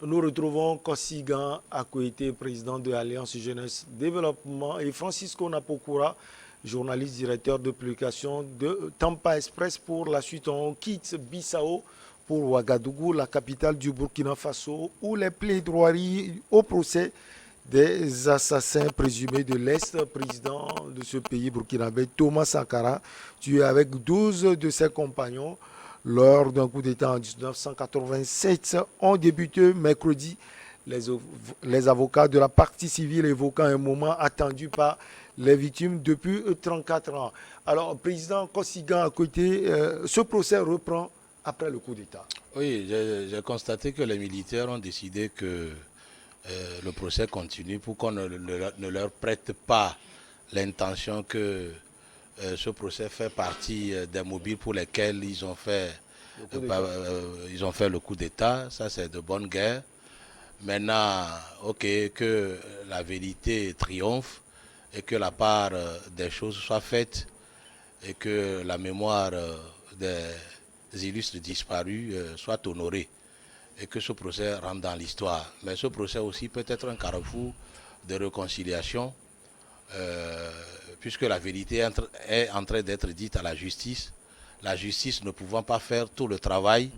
Nous retrouvons Kosigan Akoité, président de l'Alliance Jeunesse Développement, et Francisco Napokura, journaliste directeur de publication de Tampa Express. Pour la suite, on quitte Bissau pour Ouagadougou, la capitale du Burkina Faso, où les plaidoiries au procès des assassins présumés de l'Est, président de ce pays burkinabé, Thomas Sankara, tué avec 12 de ses compagnons lors d'un coup d'État en 1987, ont débuté mercredi. Les, les avocats de la partie civile évoquant un moment attendu par les victimes depuis 34 ans. Alors, président Kosigan à côté, ce procès reprend après le coup d'État. Oui, j'ai constaté que les militaires ont décidé que le procès continue pour qu'on ne leur prête pas l'intention que ce procès fait partie des mobiles pour lesquels ils ont fait le coup d'État. Ça, c'est de bonne guerre. Maintenant, ok, que la vérité triomphe et que la part des choses soit faite et que la mémoire des illustres disparus soit honorée et que ce procès rentre dans l'histoire. Mais ce procès aussi peut être un carrefour de réconciliation puisque la vérité est en train d'être dite à la justice. La justice ne pouvant pas faire tout le travail,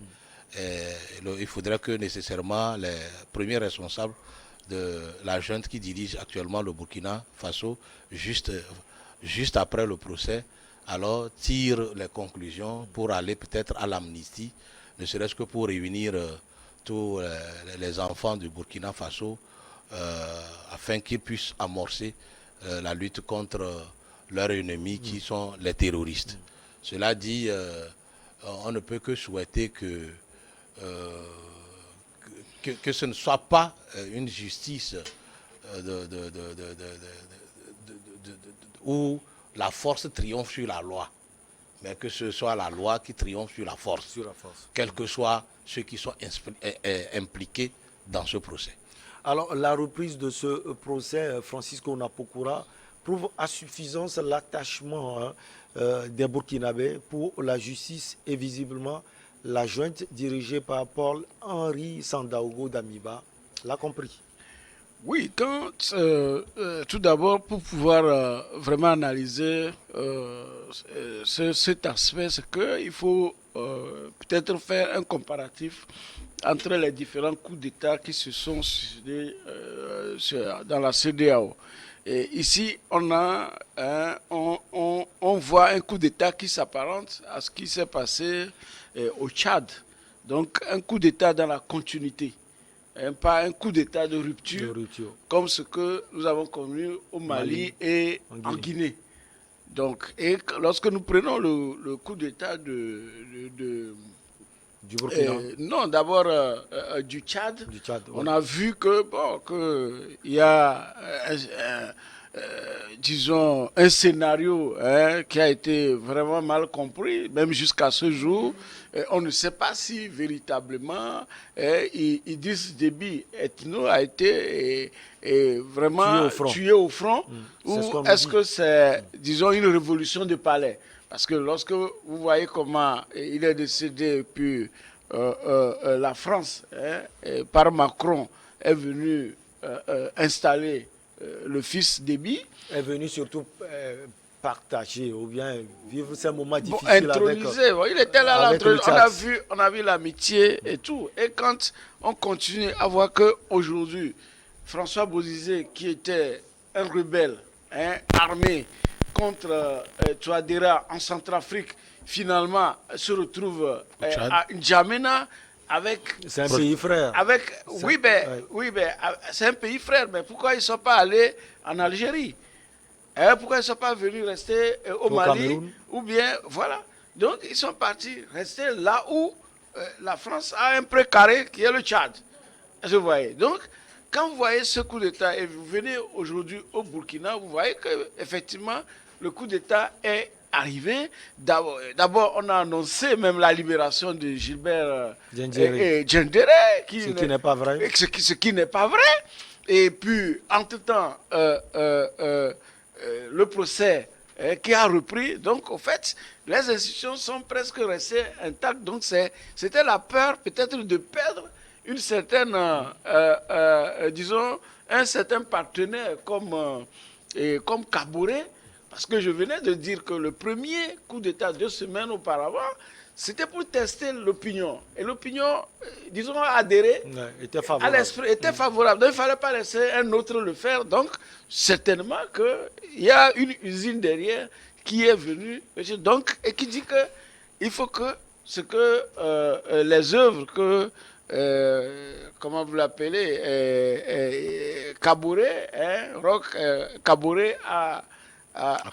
il faudrait que nécessairement les premiers responsables de la junte qui dirige actuellement le Burkina Faso, juste après le procès, alors tirent les conclusions pour aller peut-être à l'amnistie, ne serait-ce que pour réunir tous les enfants du Burkina Faso afin qu'ils puissent amorcer la lutte contre leurs ennemis qui sont les terroristes. Cela dit, on ne peut que souhaiter euh, que ce ne soit pas une justice où la force triomphe sur la loi, mais que ce soit la loi qui triomphe sur la force, quels que soient ceux qui sont impliqués dans ce procès. Alors, la reprise de ce procès, Francisco Napokura, prouve à suffisance l'attachement des Burkinabés pour la justice et visiblement la junte dirigée par Paul-Henri Sandaogo Damiba l'a compris. Oui, tout d'abord, pour pouvoir vraiment analyser cet aspect, c'est qu'il faut peut-être faire un comparatif entre les différents coups d'État qui se sont succédés dans la CEDEAO. Et ici, on voit un coup d'État qui s'apparente à ce qui s'est passé au Tchad. Donc, un coup d'État dans la continuité. Pas un coup d'État de rupture, comme ce que nous avons connu au Mali et en Guinée. Donc, et lorsque nous prenons le coup d'État du Burkina, non, d'abord du Tchad, on a vu que il y a disons un scénario qui a été vraiment mal compris, même jusqu'à ce jour. On ne sait pas si véritablement Idriss Déby Itno a été vraiment tué au front ou est-ce que c'est, disons, une révolution de palais. Parce que lorsque vous voyez comment il est décédé, puis la France, par Macron, est venue installer le fils Déby. Est venu surtout partager ou bien vivre ces moments difficiles introniser, avec, il était là, on a vu l'amitié et tout. Et quand on continue à voir qu'aujourd'hui, François Bozizé, qui était un rebelle armé contre Touadéra en Centrafrique, finalement se retrouve à N'Djamena avec... C'est un pays frère. C'est un pays frère, mais pourquoi ils ne sont pas allés en Algérie? Pourquoi ils ne sont pas venus rester au Mali Cameroun. Ou bien, voilà. Donc, ils sont partis rester là où la France a un précaré qui est le Tchad. Vous voyez. Donc, quand vous voyez ce coup d'État et vous venez aujourd'hui au Burkina, vous voyez qu'effectivement, le coup d'État est arrivé. D'abord, on a annoncé même la libération de Gilbert Diendéré, ce qui n'est pas vrai. Ce qui n'est pas vrai. Et puis, entre-temps, le procès qui a repris. Donc, au fait, les institutions sont presque restées intactes. Donc, c'était la peur peut-être de perdre une certaine, disons, un certain partenaire comme Kaboré, parce que je venais de dire que le premier coup d'État 2 semaines auparavant, c'était pour tester l'opinion. Et l'opinion, disons, a adhéré était à l'esprit, était favorable. Donc, il ne fallait pas laisser un autre le faire. Donc, certainement qu'il y a une usine derrière qui est venue donc, et qui dit qu'il faut que ce que les œuvres que, comment vous l'appelez, Kaboré, Roch Kaboré a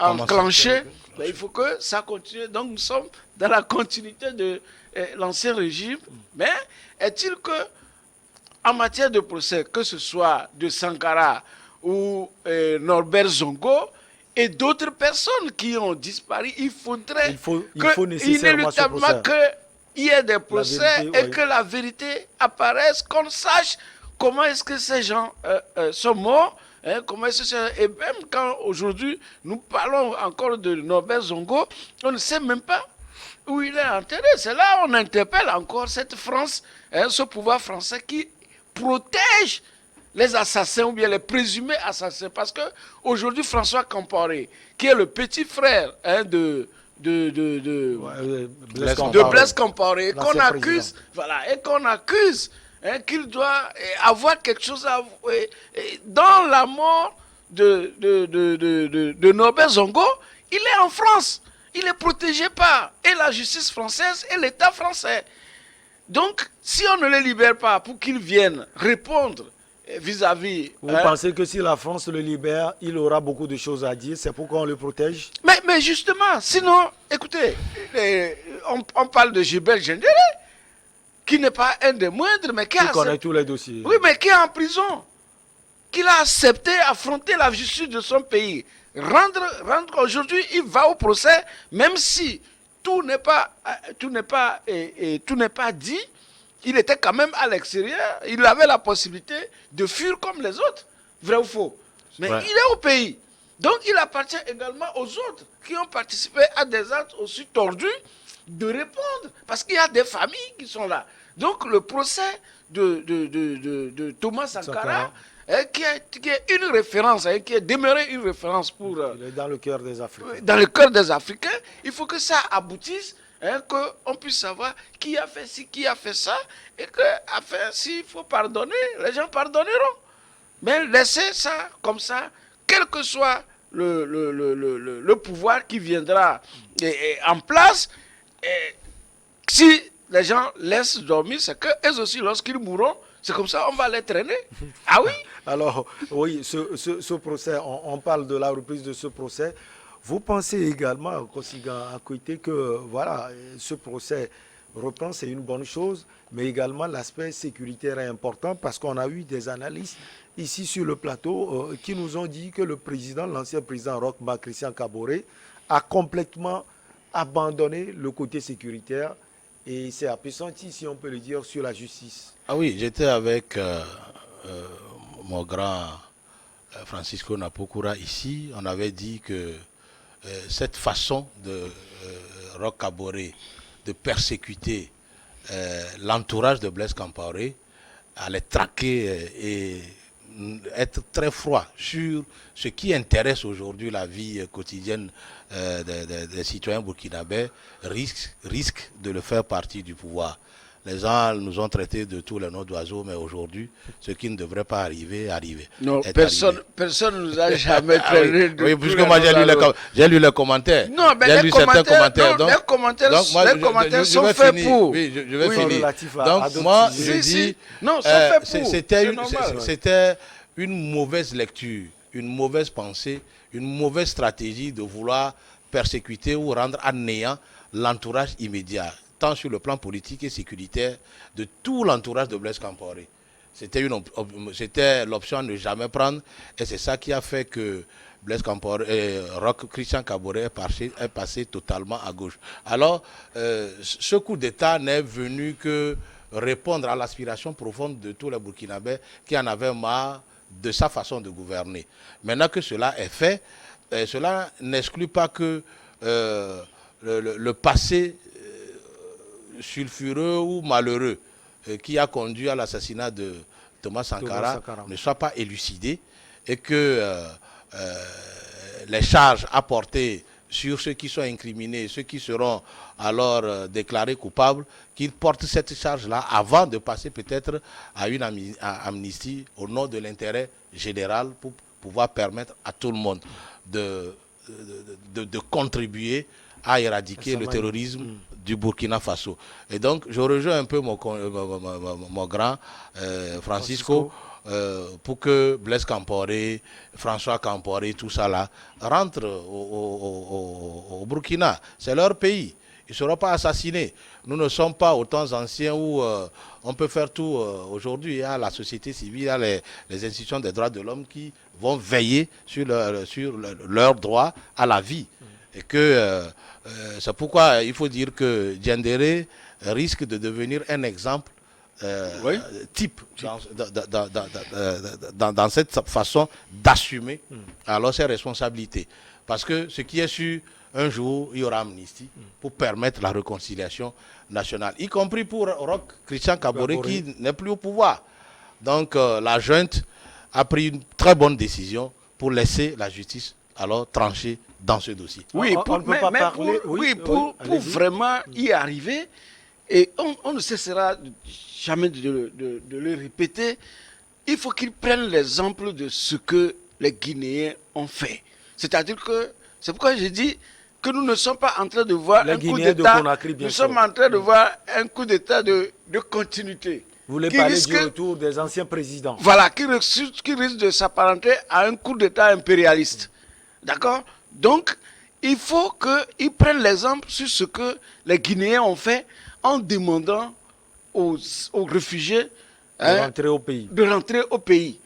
enclenché, ben, il faut que ça continue. Donc nous sommes dans la continuité de l'ancien régime. Mais est-il que en matière de procès, que ce soit de Sankara ou Norbert Zongo et d'autres personnes qui ont disparu, il faudrait inéluctablement qu'il y ait des procès et que la vérité apparaisse, qu'on sache comment est-ce que ces gens sont morts. Comment et même quand aujourd'hui nous parlons encore de Norbert Zongo, on ne sait même pas où il est enterré. C'est là on interpelle encore cette France, ce pouvoir français qui protège les assassins ou bien les présumés assassins. Parce que aujourd'hui François Compaoré, qui est le petit frère de Blaise Compaoré, qu'on accuse, voilà, et qu'on accuse qu'il doit avoir quelque chose à dans la mort de Norbert Zongo, il est en France. Il est protégé par et la justice française et l'État français. Donc, si on ne les libère pas pour qu'ils viennent répondre vis-à-vis... Vous pensez que si la France le libère, il aura beaucoup de choses à dire, c'est pourquoi on le protège? Mais justement, sinon, écoutez, on parle de Gilbert Gendéré, qui n'est pas un des moindres, mais qui connaît tous les dossiers. Oui, mais qui est en prison, qu'il a accepté affronter la justice de son pays. Rendre aujourd'hui, il va au procès, même si tout n'est pas dit. Il était quand même à l'extérieur. Il avait la possibilité de fuir comme les autres, vrai ou faux. Mais il est au pays. Donc il appartient également aux autres qui ont participé à des actes aussi tordus de répondre. Parce qu'il y a des familles qui sont là. Donc le procès de Thomas Sankara, qui est une référence, qui est demeuré une référence pour... il est dans le cœur des Africains. Dans le cœur des Africains, il faut que ça aboutisse, qu'on puisse savoir qui a fait ci, qui a fait ça, et que, enfin, s'il faut pardonner, les gens pardonneront. Mais laisser ça comme ça, quel que soit le pouvoir qui viendra en place, si les gens laissent dormir, c'est qu'eux aussi, lorsqu'ils mourront, c'est comme ça, on va les traîner. Ah oui? Alors, oui, ce procès, on parle de la reprise de ce procès. Vous pensez également, Kosiga Akoité, que voilà, ce procès reprend, c'est une bonne chose, mais également l'aspect sécuritaire est important parce qu'on a eu des analystes ici sur le plateau qui nous ont dit que le président, l'ancien président Roch Christian Kaboré, a complètement abandonné le côté sécuritaire et c'est appesanti, si on peut le dire, sur la justice. Ah oui, j'étais avec mon grand Francisco Napokura ici. On avait dit que cette façon de Roch Kaboré de persécuter l'entourage de Blaise Compaoré allait traquer et être très froid sur ce qui intéresse aujourd'hui la vie quotidienne des citoyens burkinabés, risque de le faire partie du pouvoir. Les gens nous ont traités de tous les noms d'oiseaux, mais aujourd'hui, ce qui ne devrait pas arriver, Non, personne ne nous a jamais traité de... Oui, puisque moi j'ai lu les commentaires. Non, mais les commentaires sont faits pour... Oui, je vais finir. Donc moi, je dis, c'était une mauvaise lecture, une mauvaise pensée, une mauvaise stratégie de vouloir persécuter ou rendre à néant l'entourage immédiat, tant sur le plan politique et sécuritaire, de tout l'entourage de Blaise Compaoré. C'était l'option à ne jamais prendre, et c'est ça qui a fait que Blaise Compaoré, Roch Christian Kaboré est passé totalement à gauche. Alors, ce coup d'État n'est venu que répondre à l'aspiration profonde de tous les Burkinabés qui en avaient marre de sa façon de gouverner. Maintenant que cela est fait, cela n'exclut pas que le passé sulfureux ou malheureux qui a conduit à l'assassinat de Thomas Sankara ne soit pas élucidé et que les charges apportées sur ceux qui sont incriminés, ceux qui seront alors déclarés coupables, qu'ils portent cette charge-là avant de passer peut-être à une amnistie au nom de l'intérêt général pour pouvoir permettre à tout le monde de contribuer à éradiquer le terrorisme du Burkina Faso. Et donc, je rejoins un peu mon grand Francisco. Pour que Blaise Compaoré, François Compaoré, tout ça là, rentrent au Burkina. C'est leur pays. Ils ne seront pas assassinés. Nous ne sommes pas aux temps anciens où on peut faire tout aujourd'hui. Il y a la société civile, il y a les institutions des droits de l'homme qui vont veiller sur leur droit à la vie. Et que c'est pourquoi il faut dire que Diendéré risque de devenir un exemple type dans cette façon d'assumer alors ses responsabilités. Parce que ce qui est sûr, un jour, il y aura amnistie pour permettre la réconciliation nationale, y compris pour Roch Christian Kaboré qui n'est plus au pouvoir. Donc la junte a pris une très bonne décision pour laisser la justice alors trancher dans ce dossier. Oui, pour vraiment y arriver, et on ne cessera jamais de le répéter, il faut qu'ils prennent l'exemple de ce que les Guinéens ont fait. C'est-à-dire que, c'est pourquoi j'ai dit que nous ne sommes pas en train de voir un coup d'État, nous sommes en train de voir un coup d'État de continuité. Vous voulez parler du retour des anciens présidents. Voilà, qui risque de s'apparenter à un coup d'État impérialiste. D'accord? Donc, il faut qu'ils prennent l'exemple sur ce que les Guinéens ont fait en demandant aux réfugiés de rentrer au pays.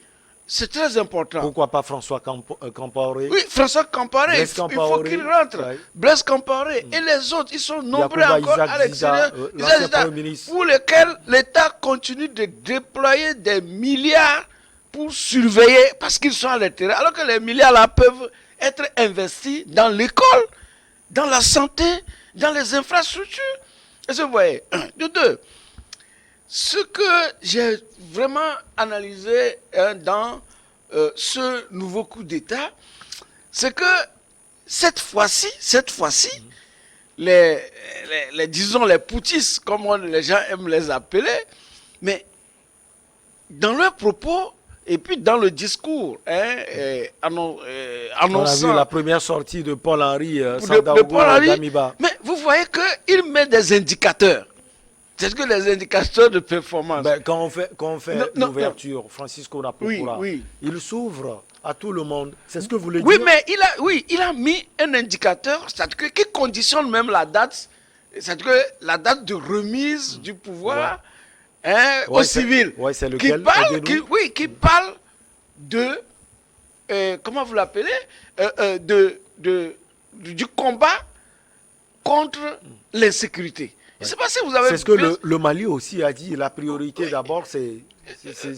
C'est très important. Pourquoi pas François Compaoré? Oui, François Compaoré, il faut qu'il rentre. Ouais. Blaise Compaoré et les autres, ils sont nombreux encore à l'extérieur, pour lesquels l'État continue de déployer des milliards pour surveiller, parce qu'ils sont à l'intérieur, alors que les milliards là peuvent être investis dans l'école, dans la santé, dans les infrastructures. Et vous voyez, de deux, ce que j'ai vraiment analysé dans ce nouveau coup d'État, c'est que cette fois-ci, disons les poutistes, comme les gens aiment les appeler, mais dans leurs propos et puis dans le discours annonçant... On a vu la première sortie de Paul-Henri Damiba. Mais vous voyez qu'il met des indicateurs. C'est que les indicateurs de performance. Ben, quand on fait l'ouverture, Francisco Napokura, il s'ouvre à tout le monde. C'est ce que vous voulez dire? Oui, mais il a mis un indicateur qui conditionne même la date, c'est-à-dire que la date de remise du pouvoir aux civils. Ouais, c'est lequel? Qui parle de, comment vous l'appelez, du combat contre l'insécurité. Je ne sais pas si vous avez... C'est ce que le Mali aussi a dit. La priorité d'abord, c'est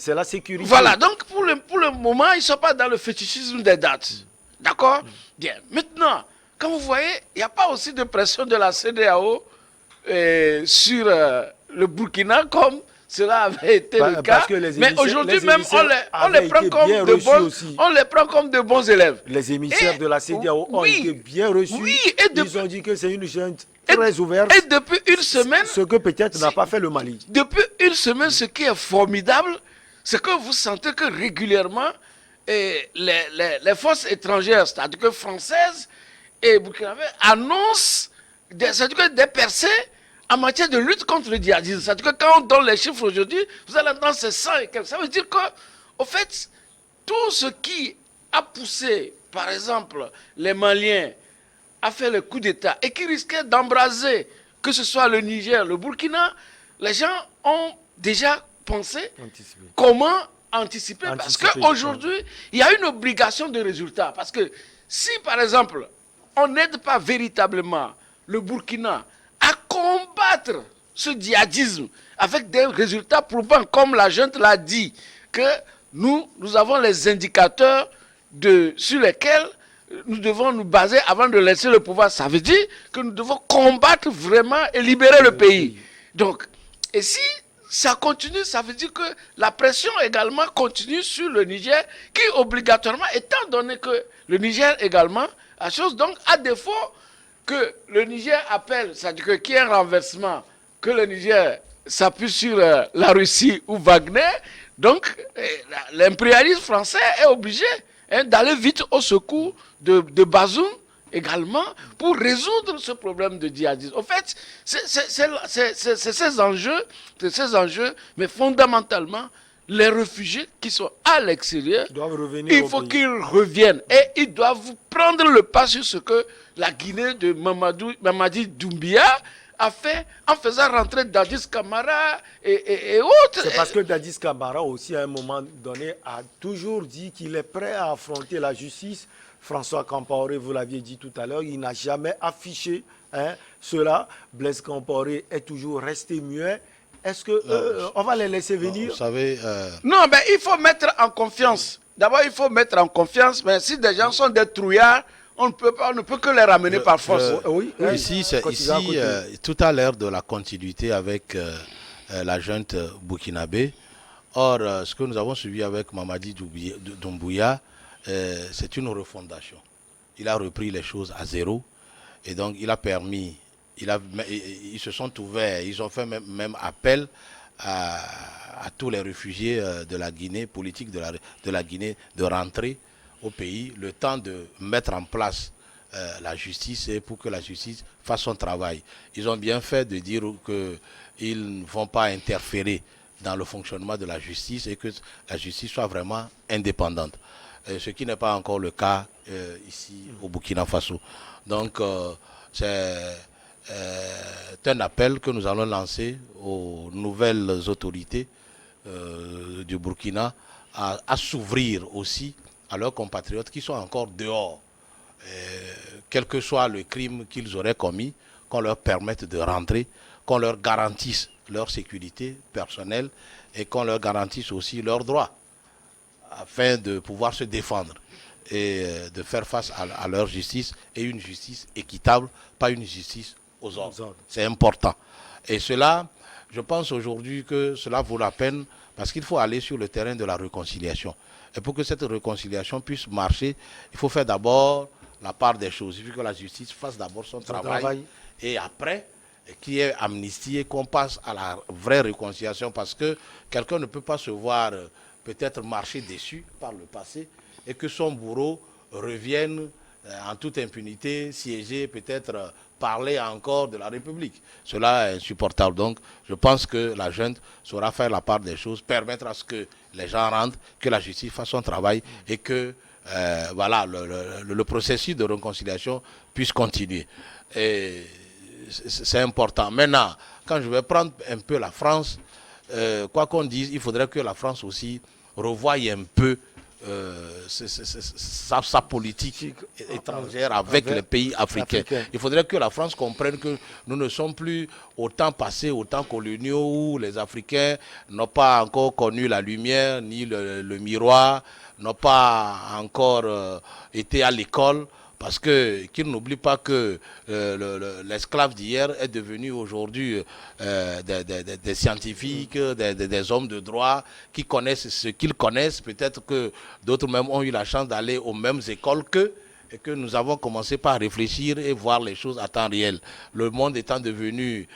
la sécurité. Voilà, donc pour le moment, ils ne sont pas dans le fétichisme des dates. D'accord? Bien. Maintenant, quand vous voyez, il n'y a pas aussi de pression de la CEDEAO sur le Burkina comme cela avait été le cas. Mais aujourd'hui même, on les prend comme de bons élèves. Les émissaires de la CEDEAO ont été bien reçus. Ils ont dit que c'est une junte très ouverte. Et depuis une semaine... Ce que peut-être n'a pas fait le Mali. Depuis une semaine, ce qui est formidable, c'est que vous sentez que régulièrement, les forces étrangères, c'est-à-dire que françaises et burkinabé, annoncent des percées en matière de lutte contre le djihadisme. C'est-à-dire que quand on donne les chiffres aujourd'hui, vous allez entendre ces 100 et quelques. Ça veut dire que, au fait, tout ce qui a poussé, par exemple, les Maliens à faire le coup d'État et qui risquait d'embraser, que ce soit le Niger, le Burkina, les gens ont déjà pensé comment anticiper. Parce qu'aujourd'hui, il y a une obligation de résultat. Parce que si, par exemple, on n'aide pas véritablement le Burkina à combattre ce djihadisme avec des résultats probants, comme la junte l'a dit, que nous avons les indicateurs sur lesquels nous devons nous baser avant de laisser le pouvoir. Ça veut dire que nous devons combattre vraiment et libérer le pays. Donc, et si ça continue, ça veut dire que la pression également continue sur le Niger, qui obligatoirement, étant donné que le Niger également a chose, donc à défaut que le Niger appelle, c'est-à-dire qu'il y ait un renversement, que le Niger s'appuie sur la Russie ou Wagner, donc l'impérialisme français est obligé d'aller vite au secours de Bazoum également pour résoudre ce problème de djihadisme. En fait, c'est ces enjeux, mais fondamentalement, les réfugiés qui sont à l'extérieur, il faut qu'ils reviennent et ils doivent prendre le pas sur ce que la Guinée de Mamadi Doumbia a fait en faisant rentrer Dadis Camara et autres. C'est parce que Dadis Camara aussi à un moment donné a toujours dit qu'il est prêt à affronter la justice. François Compaoré, vous l'aviez dit tout à l'heure, il n'a jamais affiché cela. Blaise Compaoré est toujours resté muet. Est-ce que on va les laisser venir? Vous savez... Non, mais il faut mettre en confiance. D'abord, il faut mettre en confiance. Mais si des gens sont des trouillards, on ne peut que les ramener par force. Ici, tout à l'heure de la continuité avec la junte burkinabé. Or, ce que nous avons suivi avec Mamadi Doumbouya, c'est une refondation. Il a repris les choses à zéro et donc il a permis, ils se sont ouverts, ils ont fait même appel à tous les réfugiés de la Guinée, politiques de la Guinée, de rentrer au pays, le temps de mettre en place la justice et pour que la justice fasse son travail. Ils ont bien fait de dire qu'ils ne vont pas interférer dans le fonctionnement de la justice et que la justice soit vraiment indépendante. Ce qui n'est pas encore le cas ici au Burkina Faso. Donc c'est un appel que nous allons lancer aux nouvelles autorités du Burkina à s'ouvrir aussi à leurs compatriotes qui sont encore dehors. Quel que soit le crime qu'ils auraient commis, qu'on leur permette de rentrer, qu'on leur garantisse leur sécurité personnelle et qu'on leur garantisse aussi leurs droits, afin de pouvoir se défendre et de faire face à leur justice, et une justice équitable, pas une justice aux ordres. C'est important. Et cela, je pense aujourd'hui que cela vaut la peine parce qu'il faut aller sur le terrain de la réconciliation. Et pour que cette réconciliation puisse marcher, il faut faire d'abord la part des choses. Il faut que la justice fasse d'abord son travail et après, qu'il y ait amnistie et qu'on passe à la vraie réconciliation parce que quelqu'un ne peut pas se voir peut-être marcher déçu par le passé et que son bourreau revienne en toute impunité, siéger, peut-être parler encore de la République. Cela est insupportable. Donc, je pense que la junte saura faire la part des choses, permettre à ce que les gens rentrent, que la justice fasse son travail et que voilà, le processus de réconciliation puisse continuer. Et c'est important. Maintenant, quand je vais prendre un peu la France, quoi qu'on dise, il faudrait que la France aussi revoie un peu sa politique étrangère avec les pays africains. Il faudrait que la France comprenne que nous ne sommes plus au temps passé, au temps coloniaux où les Africains n'ont pas encore connu la lumière ni le miroir, n'ont pas encore été à l'école. Parce qu'ils n'oublient pas que l'esclave d'hier est devenu aujourd'hui des scientifiques, des hommes de droit qui connaissent ce qu'ils connaissent. Peut-être que d'autres même ont eu la chance d'aller aux mêmes écoles qu'eux et que nous avons commencé par réfléchir et voir les choses à temps réel. Le monde étant devenu...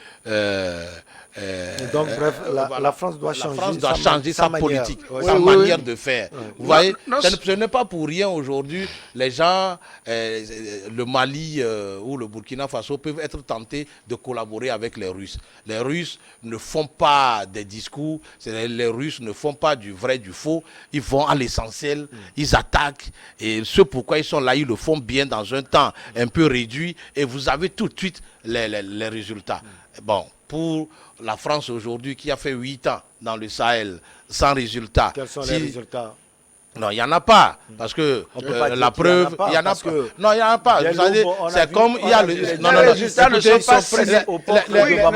donc bref, la France doit changer sa politique, sa manière de faire. Vous voyez, ce n'est pas pour rien aujourd'hui, les gens, le Mali ou le Burkina Faso peuvent être tentés de collaborer avec les Russes. Les Russes ne font pas des discours, les Russes ne font pas du vrai, du faux, ils vont à l'essentiel, ils attaquent, et ce pourquoi ils sont là, ils le font bien dans un temps un peu réduit, et vous avez tout de suite les résultats. Bon, pour la France aujourd'hui qui a fait 8 ans dans le Sahel sans résultat. Quels sont les résultats? Non, il n'y en a pas. Parce que la preuve, il n'y en a pas. Non, il n'y en a pas. C'est comme il y a le. Non, les résultats ne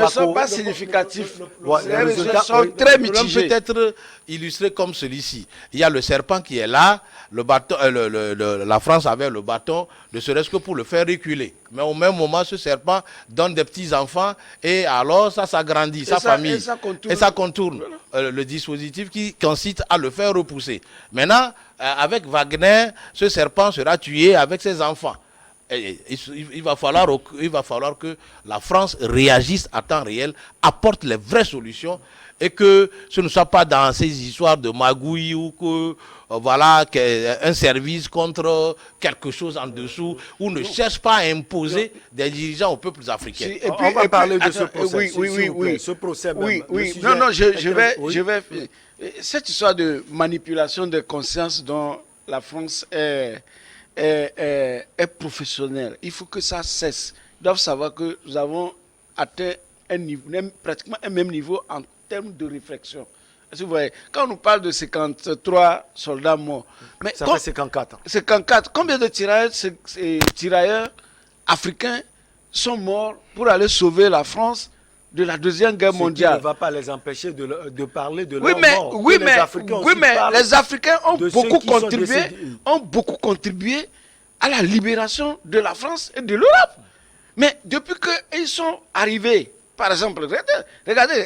sont pas significatifs. Les résultats sont très mitigés. Peut-être illustré comme celui-ci. Il y a le serpent qui est là. Le bâton, la France avait le bâton, ne serait-ce que pour le faire reculer. Mais au même moment, ce serpent donne des petits-enfants et alors ça s'agrandit, sa famille. Et ça contourne le dispositif qui consiste à le faire repousser. Maintenant, avec Wagner, ce serpent sera tué avec ses enfants. Et il va falloir que la France réagisse à temps réel, apporte les vraies solutions et que ce ne soit pas dans ces histoires de magouille ou que voilà un service contre quelque chose en dessous ou ne cherche pas à imposer des dirigeants aux peuples africains. Et puis, on va parler de ce procès. Oui. Ce procès même. Non, je vais. Cette histoire de manipulation des consciences dont la France est professionnelle. Il faut que ça cesse. Ils doivent savoir que nous avons atteint pratiquement un même niveau en termes de réflexion. Vous voyez, quand on nous parle de 53 soldats morts, mais ça fait 54. 54. Combien de tirailleurs africains sont morts pour aller sauver la France de la Deuxième Guerre mondiale? Ce qui ne va pas les empêcher de parler de leur mort. Oui, mais les Africains ont beaucoup contribué à la libération de la France et de l'Europe. Mais depuis qu'ils sont arrivés, par exemple, regardez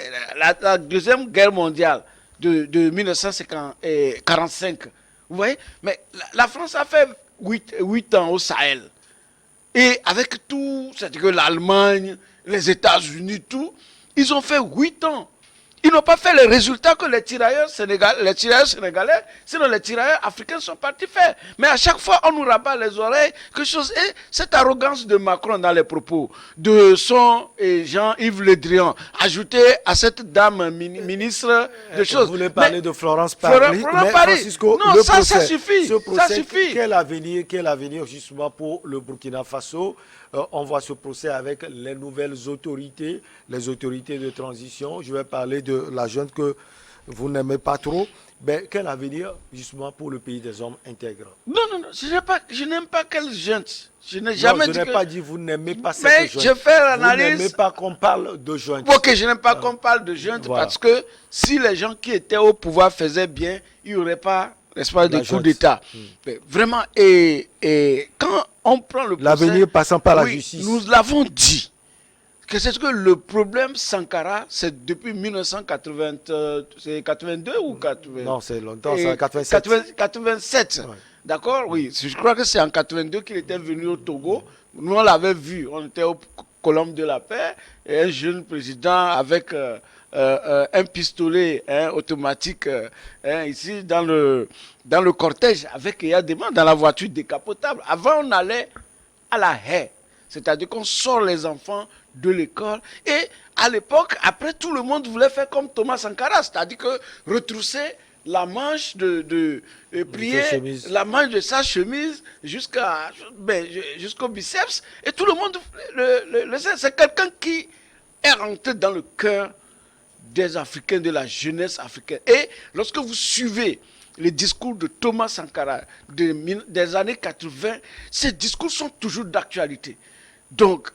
la Deuxième Guerre mondiale de 1945, vous voyez, mais la France a fait 8 ans au Sahel. Et avec tout, c'est-à-dire que l'Allemagne, les États-Unis, tout, ils ont fait 8 ans. Ils n'ont pas fait les résultats que les tirailleurs sénégalais, sinon les tirailleurs africains sont partis faire. Mais à chaque fois, on nous rabat les oreilles, quelque chose. Et cette arrogance de Macron dans les propos, de son et Jean-Yves Le Drian, ajouté à cette dame ministre de choses. Vous voulez parler de Florence Parly, mais Francisco, non, ça suffit. Ce procès, ça suffit. Quel avenir justement pour le Burkina Faso? On voit ce procès avec les nouvelles autorités, les autorités de transition. Je vais parler de la junte que vous n'aimez pas trop. Mais quel avenir justement pour le pays des hommes intègres? Non, je n'aime pas quelle junte. Je n'ai pas dit vous n'aimez pas cette junte. Mais je fais l'analyse. Vous n'aimez pas qu'on parle de junte. Ok, je n'aime pas qu'on parle de junte parce que si les gens qui étaient au pouvoir faisaient bien, il n'y aurait pas, n'est-ce pas, de coup d'État. Vraiment, et quand on prend le procès... L'avenir passant par la justice. Nous l'avons dit. Que c'est que le problème Sankara, c'est depuis 1982 ou 80? Non, c'est longtemps, c'est en 87. 87. Ouais. D'accord, oui. Je crois que c'est en 82 qu'il était venu au Togo. Nous, on l'avait vu. On était au Colombe de la Paix. Et un jeune président avec un pistolet automatique ici dans le cortège avec Yadema dans la voiture décapotable. Avant, on allait à la haie. C'est-à-dire qu'on sort les enfants de l'école. Et à l'époque, après, tout le monde voulait faire comme Thomas Sankara. C'est-à-dire que retrousser la manche plier la manche de sa chemise jusqu'au biceps. Et tout le monde le sait. C'est quelqu'un qui est rentré dans le cœur des Africains, de la jeunesse africaine. Et lorsque vous suivez les discours de Thomas Sankara des années 80, ces discours sont toujours d'actualité. Donc,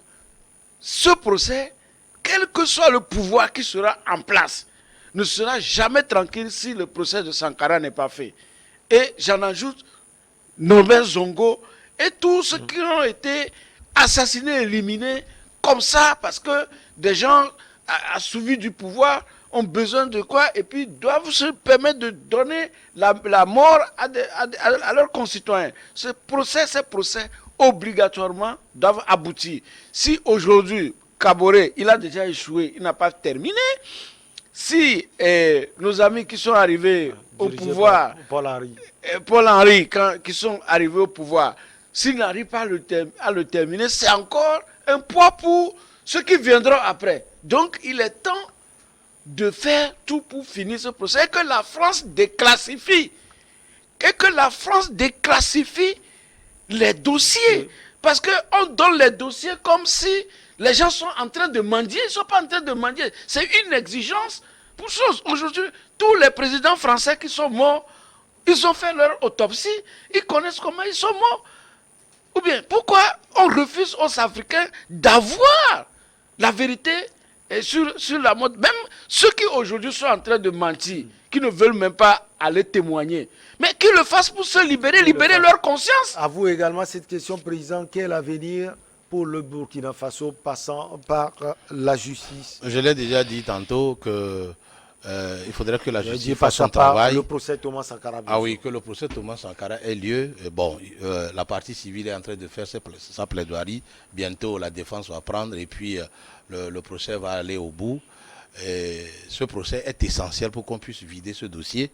ce procès, quel que soit le pouvoir qui sera en place, ne sera jamais tranquille si le procès de Sankara n'est pas fait. Et j'en ajoute Norbert Zongo et tous ceux qui ont été assassinés, éliminés, comme ça, parce que des gens assouvis du pouvoir ont besoin de quoi et puis doivent se permettre de donner la mort à leurs concitoyens. Ces procès obligatoirement doivent aboutir. Si aujourd'hui, Kaboré, il a déjà échoué, il n'a pas terminé, si nos amis qui sont arrivés au pouvoir, Paul Henry qui sont arrivés au pouvoir, s'ils n'arrivent pas à le terminer, c'est encore un poids pour ceux qui viendront après. Donc, il est temps de faire tout pour finir ce procès et que la France déclassifie. Les dossiers. Parce qu'on donne les dossiers comme si les gens sont en train de mendier. Ils ne sont pas en train de mendier. C'est une exigence pour chose. Aujourd'hui, tous les présidents français qui sont morts, ils ont fait leur autopsie. Ils connaissent comment ils sont morts. Ou bien, pourquoi on refuse aux Africains d'avoir la vérité sur la mode? Même ceux qui aujourd'hui sont en train de mentir, qui ne veulent même pas aller témoigner. Mais qu'ils le fassent pour se libérer leur conscience. À vous également cette question, Président. Quel avenir pour le Burkina Faso passant par la justice. Je l'ai déjà dit tantôt que il faudrait que la justice fasse son par travail. le procès Thomas Sankara. Ah oui, que le procès Thomas Sankara ait lieu. Et bon, la partie civile est en train de faire sa plaidoirie. Bientôt, la défense va prendre et puis le procès va aller au bout. Et ce procès est essentiel pour qu'on puisse vider ce dossier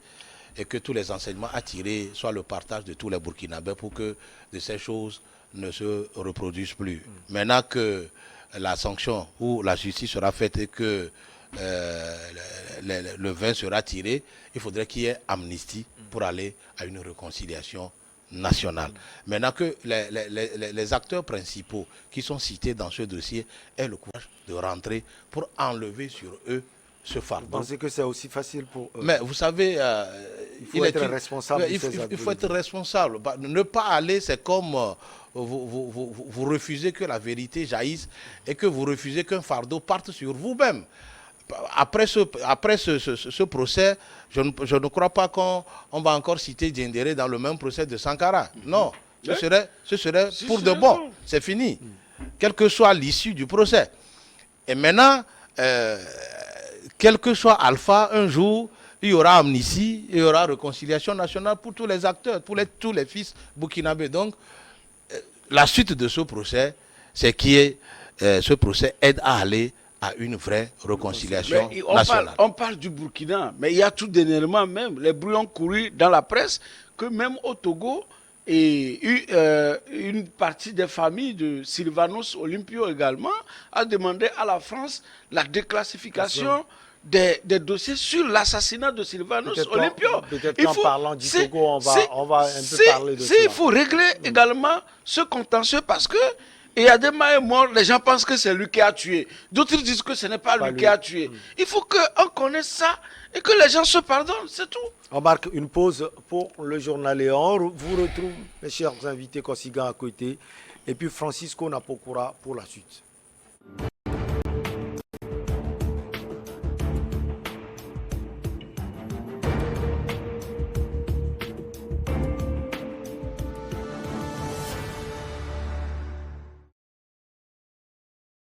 et que tous les enseignements à tirer soient le partage de tous les Burkinabés pour que de ces choses ne se reproduisent plus. Maintenant que la sanction ou la justice sera faite et que le vin sera tiré, il faudrait qu'il y ait amnistie pour aller à une réconciliation nationale. Maintenant que les acteurs principaux qui sont cités dans ce dossier aient le courage de rentrer pour enlever sur eux ce fardeau. Vous pensez que c'est aussi facile pour eux? Mais vous savez, il faut être responsable. Il faut être responsable. Ne pas aller, c'est comme vous refusez que la vérité jaillisse et que vous refusez qu'un fardeau parte sur vous-même. Après ce procès, je ne crois pas qu'on va encore citer Diendéré dans le même procès de Sankara. Non, ce serait pour de bon. C'est fini. Quelle que soit l'issue du procès. Et maintenant, quel que soit Alpha, un jour, il y aura amnistie, il y aura réconciliation nationale pour tous les acteurs, pour tous les fils burkinabés. Donc, la suite de ce procès, c'est que ce procès aide à aller à une vraie réconciliation nationale. On parle du Burkina, mais il y a tout dernièrement même les bruits ont couru dans la presse que même au Togo, et une partie des familles de Sylvanus Olympio également a demandé à la France la déclassification des dossiers sur l'assassinat de Sylvanus Olympio. Peut-être qu'en parlant du Togo, on va un peu parler de ça. Il faut régler également ce contentieux parce que il y a des mains morts, les gens pensent que c'est lui qui a tué. D'autres disent que ce n'est pas lui qui a tué. Il faut qu'on connaisse ça et que les gens se pardonnent, c'est tout. On marque une pause pour le journal et on vous retrouve, mes chers invités, Kosiga à côté, et puis Francisco Napokura pour la suite.